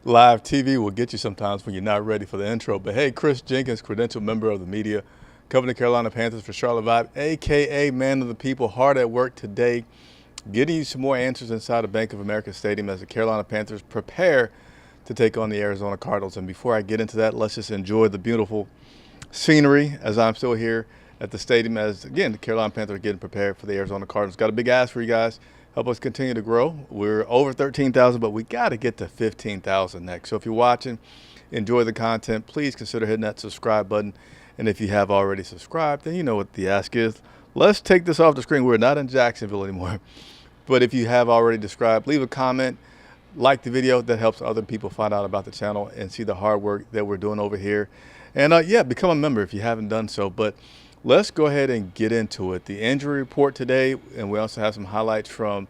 Live TV will get you sometimes when you're not ready for the intro. But hey, Chris Jenkins, credentialed member of the media, covering the Carolina Panthers for Charlotte Vibe, a.k.a. man of the people, hard at work today, getting you some more answers inside the Bank of America Stadium as the Carolina Panthers prepare to take on the Arizona Cardinals. And before I get into that, let's just enjoy the beautiful scenery as I'm still here at the stadium as, again, the Carolina Panthers are getting prepared for the Arizona Cardinals. Got a big ask for you guys. Help us continue to grow. We're over 13,000, but we got to get to 15,000 next. So if you're watching, enjoy the content, please consider hitting that subscribe button. And if you have already subscribed, then you know what the ask is. Let's take this off the screen. We're not in Jacksonville anymore. But if you have already subscribed, leave a comment, like the video. That helps other people find out about the channel and see the hard work that we're doing over here. And yeah, become a member if you haven't done so. But let's go ahead and get into it. The injury report today, and we also have some highlights from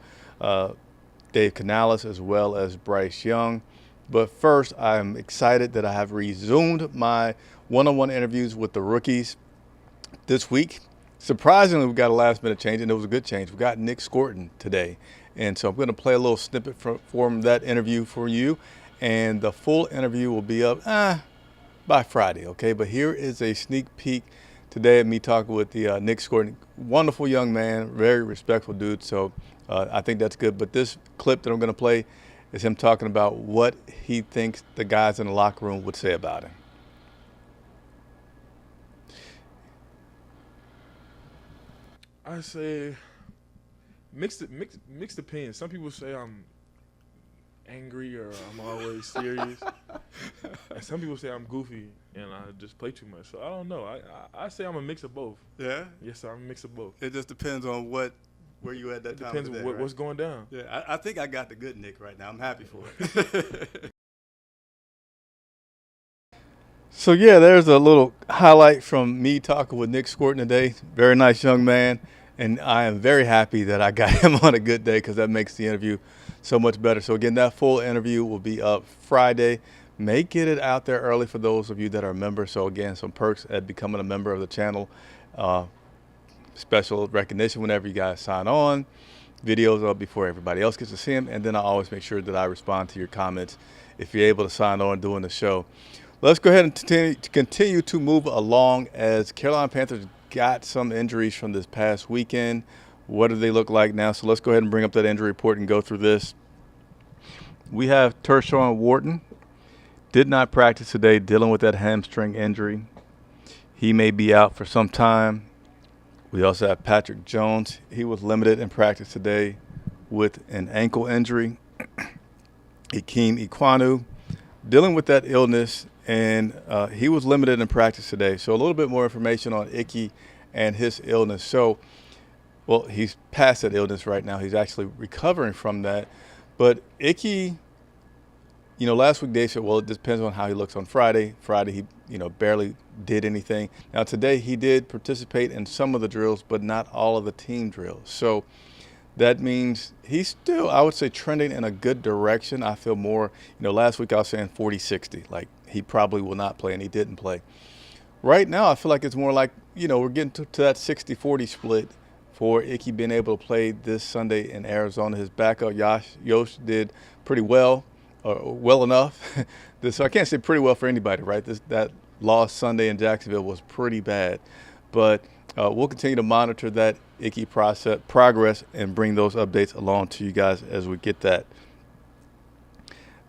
Dave Canales as well as Bryce Young. But first, I'm excited that I have resumed my one-on-one interviews with the rookies this week. Surprisingly, we got a last-minute change, and it was a good change. We got Nic Scourton today. And so I'm going to play a little snippet from that interview for you. And the full interview will be up by Friday, okay? But here is a sneak peek today of me talking with the Nic Scourton. Wonderful young man, very respectful dude. So I think that's good. But this clip that I'm going to play is him talking about what he thinks the guys in the locker room would say about him. I say mixed opinions. Some people say I'm angry or I'm always serious. And some people say I'm goofy and I just play too much. So I don't know. I say I'm a mix of both. Yeah? Yes, sir, I'm a mix of both. It just depends on where you at that time Depends of day, on right? what's going down. Yeah, I think I got the good Nick right now. I'm happy for it. So, yeah, there's a little highlight from me talking with Nic Scourton today. Very nice young man. And I am very happy that I got him on a good day because that makes the interview so much better. So, again, that full interview will be up Friday. May get it out there early for those of you that are members. So, again, some perks at becoming a member of the channel. Special recognition whenever you guys sign on. Videos up before everybody else gets to see them. And then I always make sure that I respond to your comments if you're able to sign on during the show. Let's go ahead and continue to move along as Carolina Panthers got some injuries from this past weekend. What do they look like now? So let's go ahead and bring up that injury report and go through this. We have Tershawn Wharton. Did not practice today, dealing with that hamstring injury. He may be out for some time. We also have Patrick Jones. He was limited in practice today with an ankle injury. Ikem Ekwonu dealing with that illness, and he was limited in practice today. So a little bit more information on Icky and his illness. So, well, he's past that illness right now. He's actually recovering from that. But Icky, last week they said, well, it depends on how he looks on Friday. Friday, he, barely did anything. Now, today he did participate in some of the drills, but not all of the team drills. So that means he's still, I would say, trending in a good direction. I feel more, last week I was saying 40-60, like he probably will not play, and he didn't play. Right now, I feel like it's more like, we're getting to that 60-40 split for Icky being able to play this Sunday in Arizona. His backup, Yosh, did pretty well, or well enough. So I can't say pretty well for anybody, right? That loss Sunday in Jacksonville was pretty bad. But we'll continue to monitor that Icky progress and bring those updates along to you guys as we get that.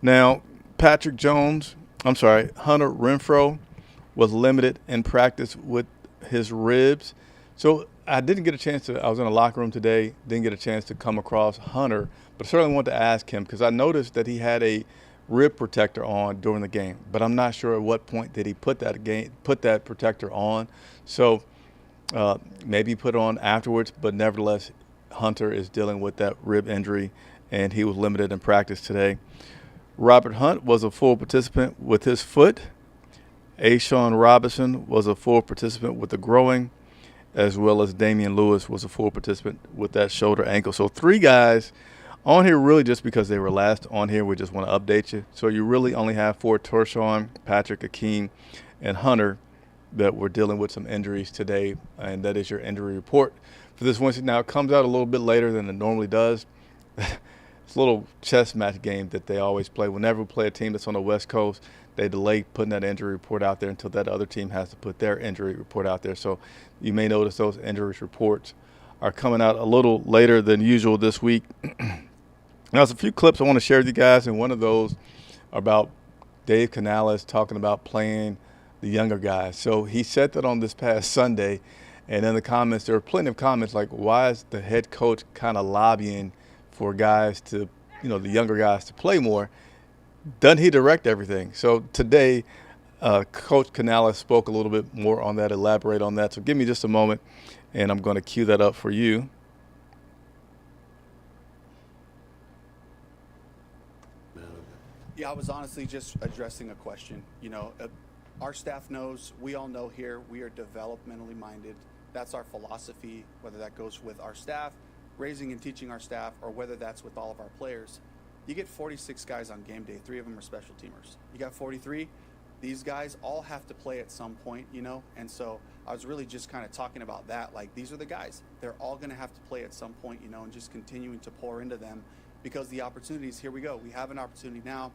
Now, Hunter Renfrow was limited in practice with his ribs. So I didn't get a chance to, I was in the locker room today, didn't get a chance to come across Hunter, but I certainly wanted to ask him because I noticed that he had a rib protector on during the game, but I'm not sure at what point did he put that protector on. So maybe put it on afterwards, but nevertheless, Hunter is dealing with that rib injury, and he was limited in practice today. Robert Hunt was a full participant with his foot. Ashawn Robinson was a full participant with the growing, as well as Damian Lewis was a full participant with that shoulder ankle. So 3 guys on here really just because they were last on here. We just want to update you. So you really only have 4: Tershawn, Patrick, Ikem, and Hunter that were dealing with some injuries today. And that is your injury report for this Wednesday. Now, it comes out a little bit later than it normally does. It's a little chess match game that they always play. Whenever we play a team that's on the West Coast, they delay putting that injury report out there until that other team has to put their injury report out there. So you may notice those injury reports are coming out a little later than usual this week. Now, there's a few clips I want to share with you guys, and one of those are about Dave Canales talking about playing the younger guys. So he said that on this past Sunday, and in the comments, there were plenty of comments like, why is the head coach kind of lobbying for guys to, the younger guys to play more? Doesn't he direct everything? So today, Coach Canales spoke a little bit more on that, elaborate on that. So give me just a moment, and I'm going to cue that up for you. Yeah, I was honestly just addressing a question. Our staff knows, we all know here, we are developmentally minded. That's our philosophy, whether that goes with our staff, raising and teaching our staff, or whether that's with all of our players. You get 46 guys on game day, 3 of them are special teamers. You got 43, these guys all have to play at some point, and so I was really just kind of talking about that. Like, these are the guys. They're all going to have to play at some point, and just continuing to pour into them because the opportunities, here we go. We have an opportunity now.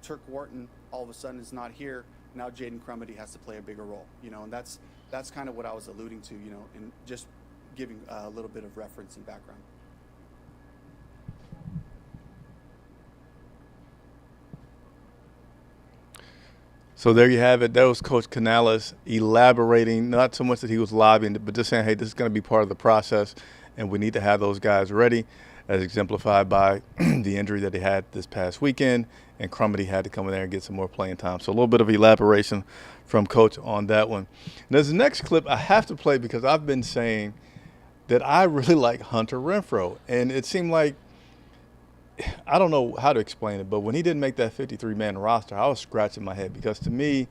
Turk Wharton all of a sudden is not here. Now Jaden Crumedy has to play a bigger role, and that's kind of what I was alluding to, and just giving a little bit of reference and background. So there you have it. That was Coach Canales elaborating, not so much that he was lobbying, but just saying, hey, this is going to be part of the process, and we need to have those guys ready, as exemplified by the injury that he had this past weekend, and Crumedy had to come in there and get some more playing time. So a little bit of elaboration from Coach on that one. And there's the next clip I have to play because I've been saying that I really like Hunter Renfrow, and it seemed like, I don't know how to explain it, but when he didn't make that 53-man roster, I was scratching my head because to me,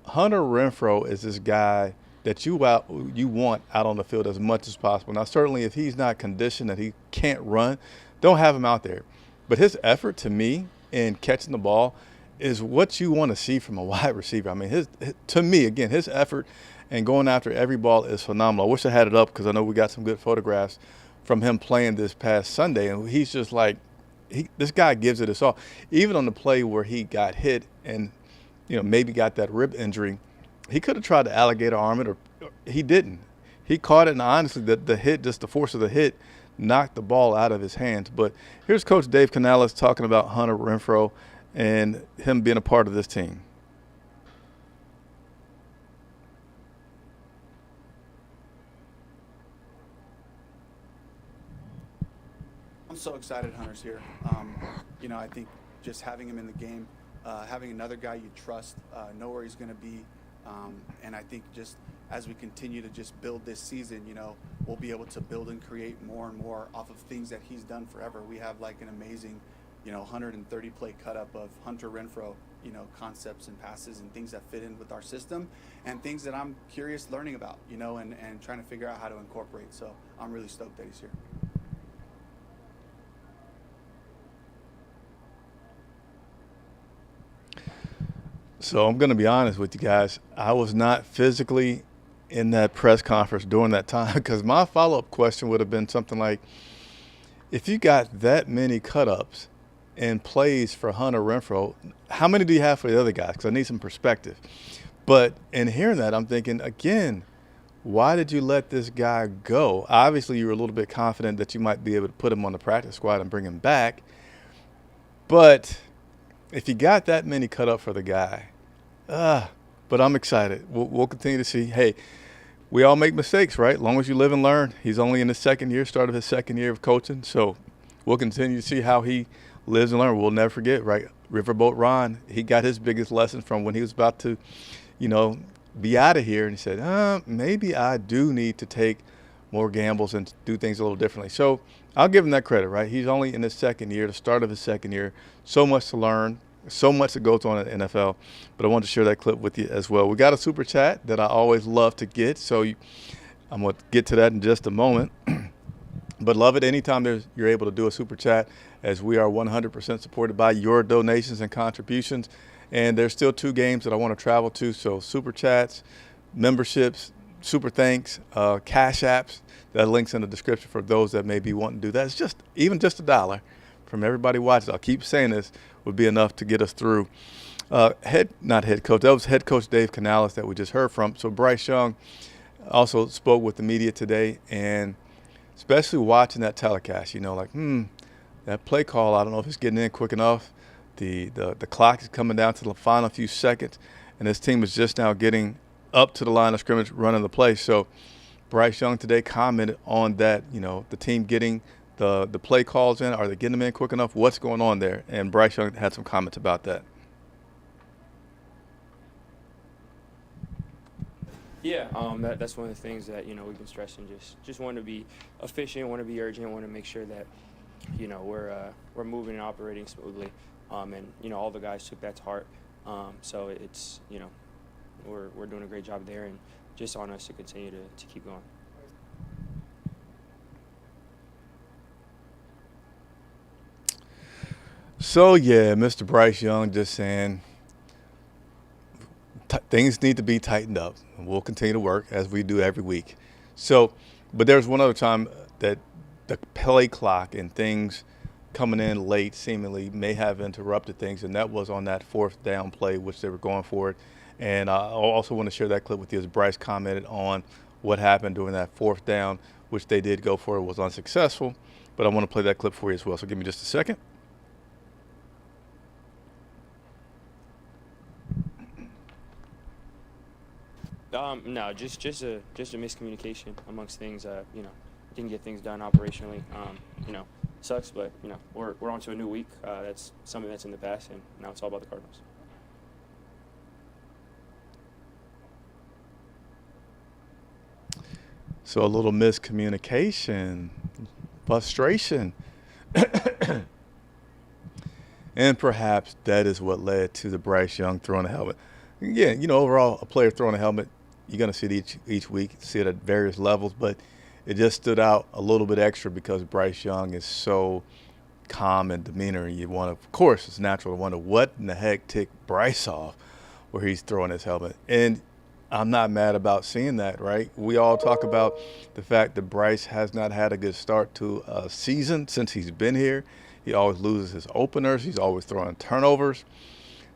Hunter Renfrow is this guy that you want out on the field as much as possible. Now, certainly if he's not conditioned that he can't run, don't have him out there. But his effort to me in catching the ball is what you want to see from a wide receiver. I mean, to me, again, his effort and going after every ball is phenomenal. I wish I had it up because I know we got some good photographs from him playing this past Sunday, and he's just like, this guy gives it his all. Even on the play where he got hit and, maybe got that rib injury, he could have tried to alligator arm it, or he didn't. He caught it, and honestly, the hit, just the force of the hit, knocked the ball out of his hands. But here's Coach Dave Canales talking about Hunter Renfrow and him being a part of this team. I'm so excited Hunter's here. I think just having him in the game, having another guy you trust, know where he's going to be, and I think just as we continue to just build this season, we'll be able to build and create more and more off of things that he's done forever. We have like an amazing, 130 play cut up of Hunter Renfrow, concepts and passes and things that fit in with our system and things that I'm curious learning about, and trying to figure out how to incorporate. So I'm really stoked that he's here. So I'm going to be honest with you guys. I was not physically in that press conference during that time because my follow-up question would have been something like, if you got that many cut-ups and plays for Hunter Renfrow, how many do you have for the other guys? Because I need some perspective. But in hearing that, I'm thinking, again, why did you let this guy go? Obviously, you were a little bit confident that you might be able to put him on the practice squad and bring him back. But if you got that many cut up for the guy, but I'm excited. We'll continue to see. Hey, we all make mistakes, right? As long as you live and learn. He's only in his second year, start of his second year of coaching. So we'll continue to see how he lives and learns. We'll never forget, right? Riverboat Ron, he got his biggest lesson from when he was about to, be out of here. And he said, maybe I do need to take more gambles and do things a little differently. So I'll give him that credit, right? He's only in his second year, the start of his second year. So much to learn. So much that goes on in the NFL, but I wanted to share that clip with you as well. We got a super chat that I always love to get, so I'm going to get to that in just a moment. But love it anytime you're able to do a super chat, as we are 100% supported by your donations and contributions. And there's still 2 games that I want to travel to, so super chats, memberships, super thanks, cash apps. That link's in the description for those that may be wanting to do that. It's just $1 from everybody watching, I'll keep saying this, would be enough to get us through. Not head coach, that was head coach Dave Canales that we just heard from. So Bryce Young also spoke with the media today, and especially watching that telecast, that play call, I don't know if it's getting in quick enough. The clock is coming down to the final few seconds, and this team is just now getting up to the line of scrimmage, running the play. So Bryce Young today commented on that, the team getting the play calls in. Are they getting them in quick enough? What's going on there? And Bryce Young had some comments about that. Yeah, that's one of the things that, we've been stressing. Just want to be efficient, want to be urgent, want to make sure that, we're moving and operating smoothly. And, all the guys took that to heart. So it's, we're doing a great job there, and just on us to continue to keep going. So, yeah, Mr. Bryce Young just saying things need to be tightened up. And we'll continue to work as we do every week. So, but there's one other time that the play clock and things coming in late seemingly may have interrupted things, and that was on that fourth down play, which they were going for it. And I also want to share that clip with you as Bryce commented on what happened during that fourth down, which they did go for. It was unsuccessful, but I want to play that clip for you as well. So give me just a second. No, just a miscommunication amongst things. Didn't get things done operationally. Sucks, but we're on to a new week. That's something that's in the past, and now it's all about the Cardinals. So a little miscommunication, frustration. And perhaps that is what led to the Bryce Young throwing a helmet. Again, overall, a player throwing a helmet, you're going to see it each week, see it at various levels, but it just stood out a little bit extra because Bryce Young is so calm in demeanor. And of course, it's natural to wonder what in the heck ticked Bryce off where he's throwing his helmet. And I'm not mad about seeing that, right? We all talk about the fact that Bryce has not had a good start to a season since he's been here. He always loses his openers. He's always throwing turnovers.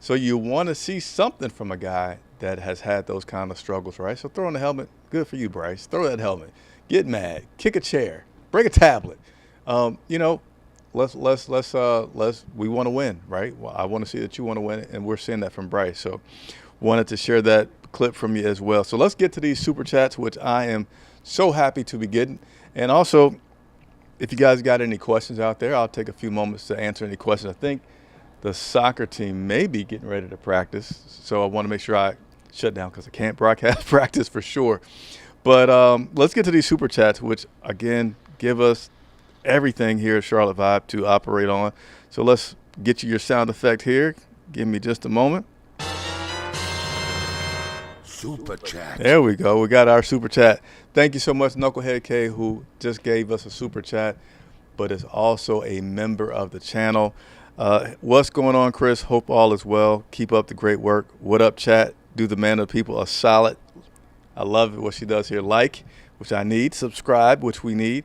So you want to see something from a guy that has had those kind of struggles, right? So throwing the helmet, good for you, Bryce. Throw that helmet. Get mad. Kick a chair. Break a tablet. Let's. We want to win, right? Well, I want to see that you want to win, and we're seeing that from Bryce. So wanted to share that clip from you as well. So let's get to these super chats, which I am so happy to be getting. And also, if you guys got any questions out there, I'll take a few moments to answer any questions. I think the soccer team may be getting ready to practice, so I want to make sure I shut down because I can't broadcast practice for sure. But let's get to these super chats, which, again, give us everything here at Charlotte Vibe to operate on. So let's get you your sound effect here. Give me just a moment. Super chat. There we go. We got our super chat. Thank you so much, Knucklehead K, who just gave us a super chat, but is also a member of the channel. What's going on, Chris? Hope all is well. Keep up the great work. What up, chat? Do the man of the people a solid. I love what she does here. Like, which I need. Subscribe, which we need.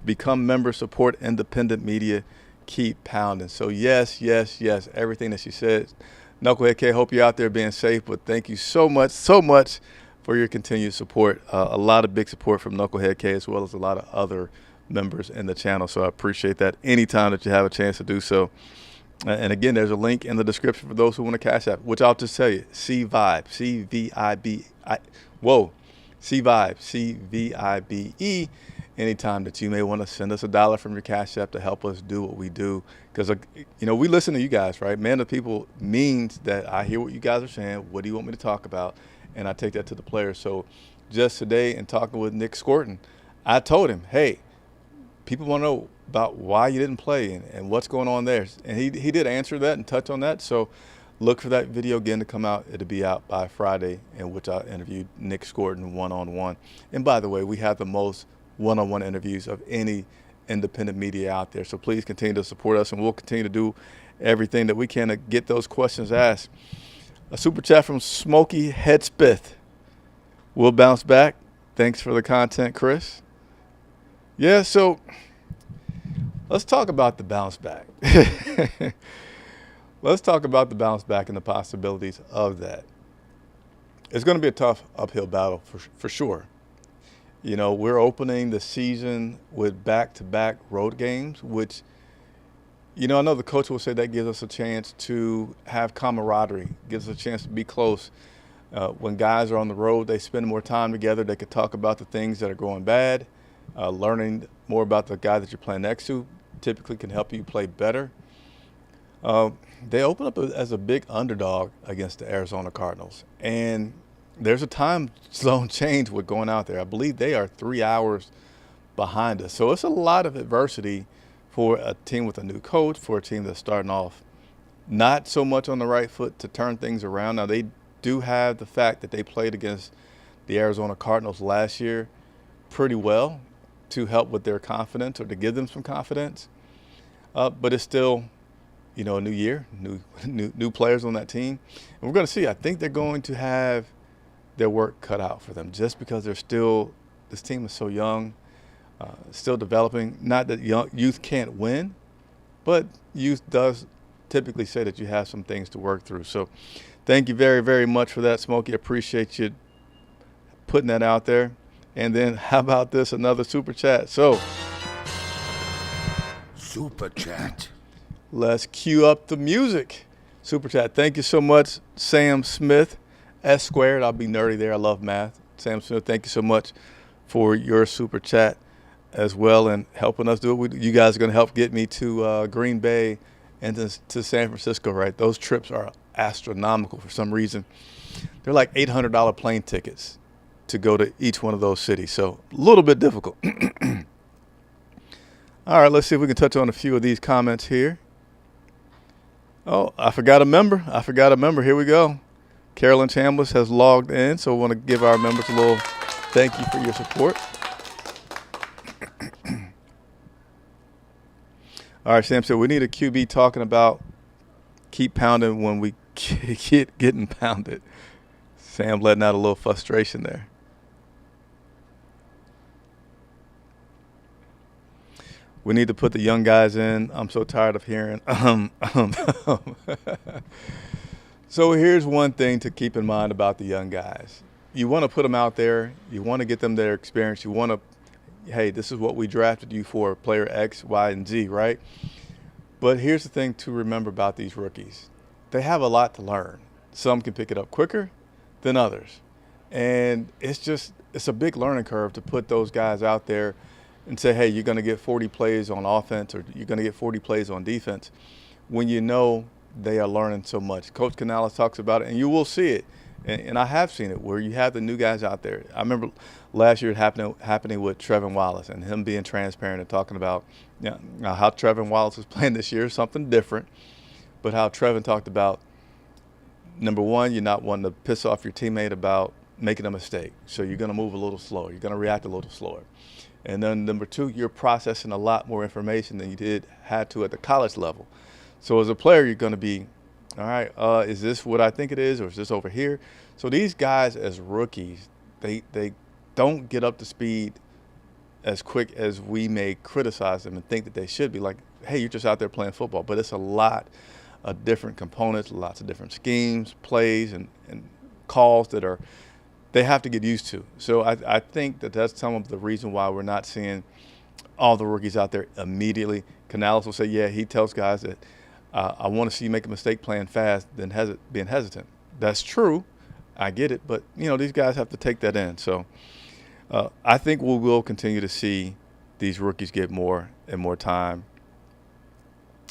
Become member, support independent media. Keep pounding. So yes, everything that she said. Knucklehead K, hope you're out there being safe, but thank you so much for your continued support. A lot of big support from Knucklehead K as well as a lot of other members in the channel. So I appreciate that anytime that you have a chance to do so. And again, there's a link in the description for those who want to cash app, which I'll just tell you, C-Vibe, C-Vibe, anytime that you may want to send us $1 from your cash app to help us do what we do. Because, we listen to you guys, right? Man of the people means that I hear what you guys are saying. What do you want me to talk about? And I take that to the players. So just today in talking with Nic Scourton, I told him, hey, people want to know about why you didn't play and what's going on there. And he did answer that and touch on that. So look for that video again to come out. It'll be out by Friday, in which I interviewed Nic Scourton one-on-one. And by the way, we have the most one-on-one interviews of any independent media out there. So please continue to support us, and we'll continue to do everything that we can to get those questions asked. A super chat from Smokey Headspith. We'll bounce back. Thanks for the content, Chris. Yeah, so Let's talk about the bounce back. Let's talk about the bounce back and the possibilities of that. It's going to be a tough uphill battle for sure. You know, we're opening the season with back-to-back road games, which, you know, I know the coach will say that gives us a chance to have camaraderie, gives us a chance to be close. When guys are on the road, they spend more time together. They could talk about the things that are going bad. Learning more about the guy that you're playing next to typically can help you play better. They open up as a big underdog against the Arizona Cardinals. And there's a time zone change with going out there. I believe they are 3 hours behind us. So it's a lot of adversity for a team with a new coach, for a team that's starting off not so much on the right foot to turn things around. Now, they do have the fact that they played against the Arizona Cardinals last year pretty well to help with their confidence or to give them some confidence. But it's still, you know, a new year, new players on that team. And we're going to see. I think they're going to have their work cut out for them just because they're still – this team is so young, still developing. Not that youth can't win, but youth does typically say that you have some things to work through. So thank you very, very much for that, Smokey. I appreciate you putting that out there. And then how about this, another Super Chat. So Super Chat. Let's cue up the music. Super Chat. Thank you so much, Sam Smith, S squared. I'll be nerdy there. I love math. Sam Smith, thank you so much for your Super Chat as well and helping us do it. You guys are going to help get me to Green Bay and to San Francisco, right? Those trips are astronomical for some reason. They're like $800 plane tickets to go to each one of those cities. So a little bit difficult. All right, let's see if we can touch on a few of these comments here. Oh, I forgot a member. Here we go. Carolyn Chambliss has logged in, so I want to give our members a little thank you for your support. All right, Sam said we need a QB talking about keep pounding when we get getting pounded. Sam letting out a little frustration there. We need to put the young guys in. I'm so tired of hearing. So here's one thing to keep in mind about the young guys. You want to put them out there. You want to get them their experience. You want to, hey, this is what we drafted you for, player X, Y, and Z, right? But here's the thing to remember about these rookies. They have a lot to learn. Some can pick it up quicker than others. And it's a big learning curve to put those guys out there and say, hey, you're going to get 40 plays on offense or you're going to get 40 plays on defense when you know they are learning so much. Coach Canales talks about it, and you will see it. And I have seen it where you have the new guys out there. I remember last year it happening with Trevin Wallace and him being transparent and talking about how Trevin Wallace is playing this year, something different, but how Trevin talked about, number one, you're not wanting to piss off your teammate about making a mistake. So you're going to move a little slower. You're going to react a little slower. And then number two, you're processing a lot more information than you had to at the college level. So as a player, you're going to be, all right, is this what I think it is or is this over here? So these guys as rookies, they don't get up to speed as quick as we may criticize them and think that they should be. Like, hey, you're just out there playing football. But it's a lot of different components, lots of different schemes, plays, and calls that they have to get used to. So I think that's some of the reason why we're not seeing all the rookies out there immediately. Canales will say, yeah, he tells guys that I want to see you make a mistake playing fast than being hesitant. That's true. I get it. But, these guys have to take that in. So I think we will continue to see these rookies get more and more time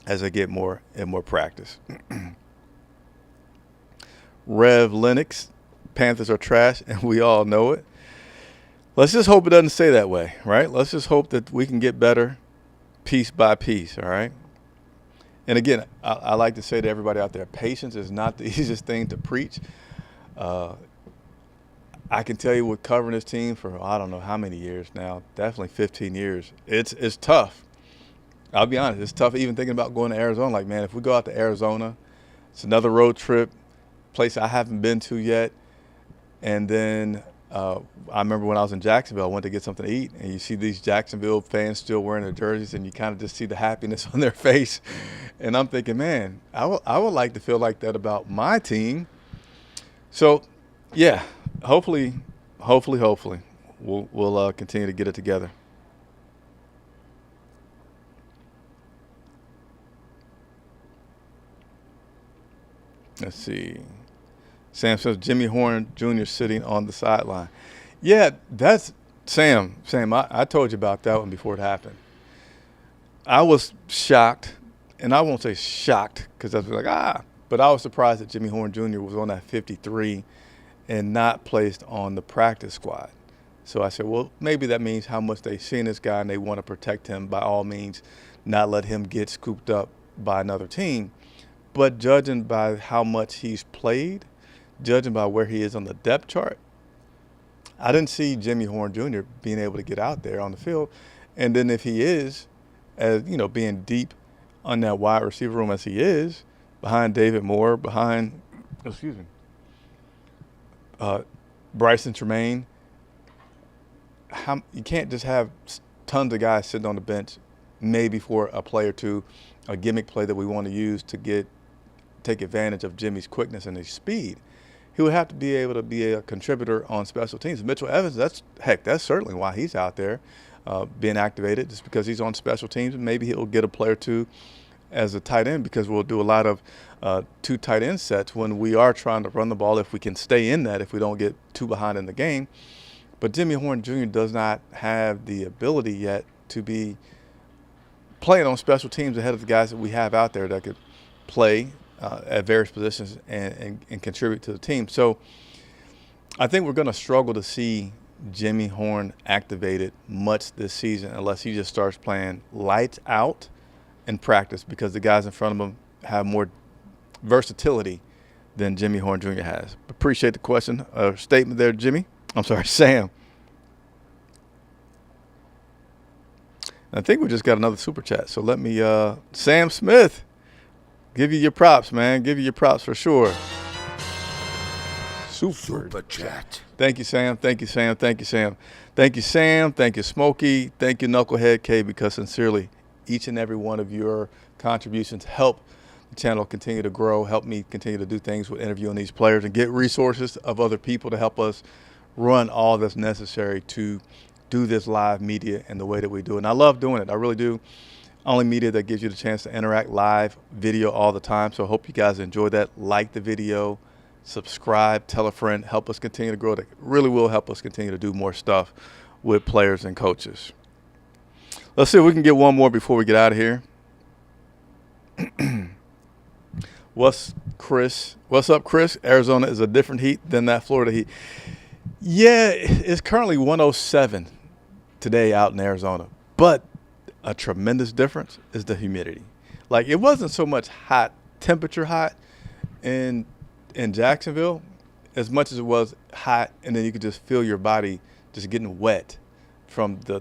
as they get more and more practice. Rev Lennox, Panthers are trash, and we all know it. Let's just hope it doesn't stay that way, right? Let's just hope that we can get better piece by piece, all right? And again, I like to say to everybody out there, patience is not the easiest thing to preach. I can tell you with covering this team for I don't know how many years now, definitely 15 years, it's tough. I'll be honest, it's tough even thinking about going to Arizona. Like, man, if we go out to Arizona, it's another road trip, place I haven't been to yet. And then I remember when I was in Jacksonville, I went to get something to eat, and you see these Jacksonville fans still wearing their jerseys, and you kind of just see the happiness on their face. And I'm thinking, man, I would like to feel like that about my team. So, yeah, hopefully, we'll continue to get it together. Let's see. Sam says Jimmy Horn Jr. sitting on the sideline. Yeah, that's Sam. I told you about that one before it happened. I was shocked, and I won't say shocked because I was like, but I was surprised that Jimmy Horn Jr. was on that 53 and not placed on the practice squad. So I said, well, maybe that means how much they've seen this guy and they want to protect him. By all means, not let him get scooped up by another team. But judging by how much he's played, judging by where he is on the depth chart, I didn't see Jimmy Horn Jr. being able to get out there on the field. And then if he is, as you know, being deep on that wide receiver room as he is, behind David Moore, behind, Bryson Tremaine, you can't just have tons of guys sitting on the bench, maybe for a play or two, a gimmick play that we want to use to take advantage of Jimmy's quickness and his speed. He would have to be able to be a contributor on special teams. Mitchell Evans, that's certainly why he's out there being activated, just because he's on special teams. Maybe he'll get a play or two as a tight end, because we'll do a lot of two tight end sets when we are trying to run the ball, if we can stay in that, if we don't get too behind in the game. But Jimmy Horn Jr. does not have the ability yet to be playing on special teams ahead of the guys that we have out there that could play at various positions and contribute to the team. So I think we're going to struggle to see Jimmy Horn activated much this season unless he just starts playing lights out in practice, because the guys in front of him have more versatility than Jimmy Horn Jr. has. Appreciate the question, statement there, Jimmy. I'm sorry, Sam. I think we just got another super chat. So let me, Sam Smith, give you your props, man. Give you your props for sure. Super chat. Thank you, Sam. Thank you, Sam. Thank you, Sam. Thank you, Sam. Thank you, Smokey. Thank you, Knucklehead K, because sincerely, each and every one of your contributions help the channel continue to grow, help me continue to do things with interviewing these players and get resources of other people to help us run all that's necessary to do this live media in the way that we do. And I love doing it. I really do. Only media that gives you the chance to interact live video all the time. So I hope you guys enjoy that. Like the video, subscribe, tell a friend, help us continue to grow. It really will help us continue to do more stuff with players and coaches. Let's see if we can get one more before we get out of here. What's up, Chris? Arizona is a different heat than that Florida heat. Yeah, it's currently 107 today out in Arizona, but a tremendous difference is the humidity. Like, it wasn't so much temperature hot in Jacksonville as much as it was hot, and then you could just feel your body just getting wet from the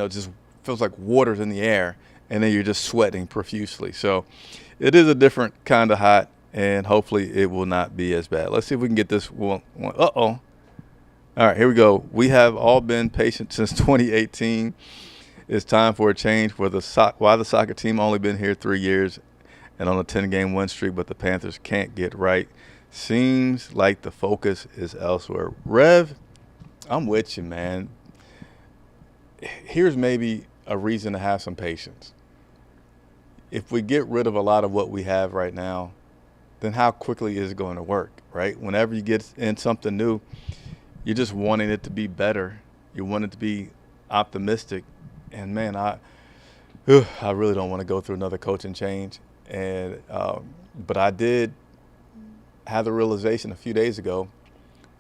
just feels like water's in the air, and then you're just sweating profusely. So it is a different kind of hot, and hopefully it will not be as bad. Let's see if we can get this one. Uh-oh. All right, here we go. We have all been patient since 2018. It's time for a change. Why the soccer team only been here 3 years and on a 10-game win streak, but the Panthers can't get right. Seems like the focus is elsewhere. Rev, I'm with you, man. Here's maybe a reason to have some patience. If we get rid of a lot of what we have right now, then how quickly is it going to work, right? Whenever you get in something new, you're just wanting it to be better. You want it to be optimistic. And, man, I really don't want to go through another coaching change. And but I did have the realization a few days ago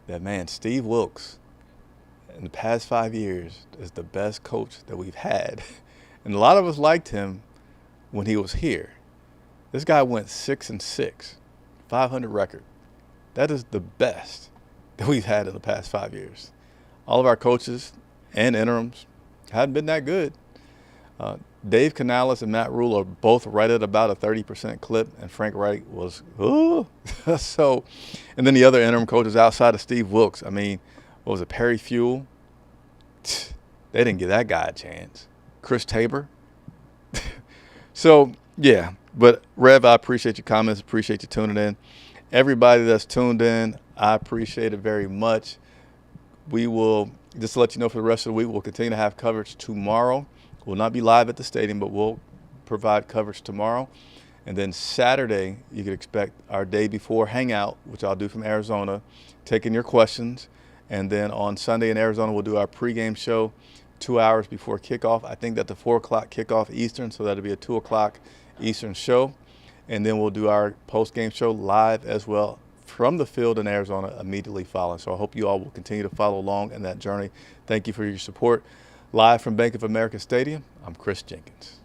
that, man, Steve Wilks in the past 5 years is the best coach that we've had. And a lot of us liked him when he was here. This guy went 6-6, 500 record. That is the best that we've had in the past 5 years. All of our coaches and interims hadn't been that good. Dave Canales and Matt Rule are both right at about a 30% clip, and Frank Reich was, so. And then the other interim coaches outside of Steve Wilks, I mean, what was it, Perry Fuel? They didn't give that guy a chance. Chris Tabor. So, yeah. But, Rev, I appreciate your comments. Appreciate you tuning in. Everybody that's tuned in, I appreciate it very much. We will, just to let you know, for the rest of the week, we'll continue to have coverage tomorrow. We'll not be live at the stadium, but we'll provide coverage tomorrow. And then Saturday, you can expect our day before hangout, which I'll do from Arizona, taking your questions. And then on Sunday in Arizona, we'll do our pregame show 2 hours before kickoff. I think that the 4 o'clock kickoff Eastern, so that'll be a 2 o'clock Eastern show. And then we'll do our postgame show live as well from the field in Arizona immediately following. So I hope you all will continue to follow along in that journey. Thank you for your support. Live from Bank of America Stadium, I'm Chris Jenkins.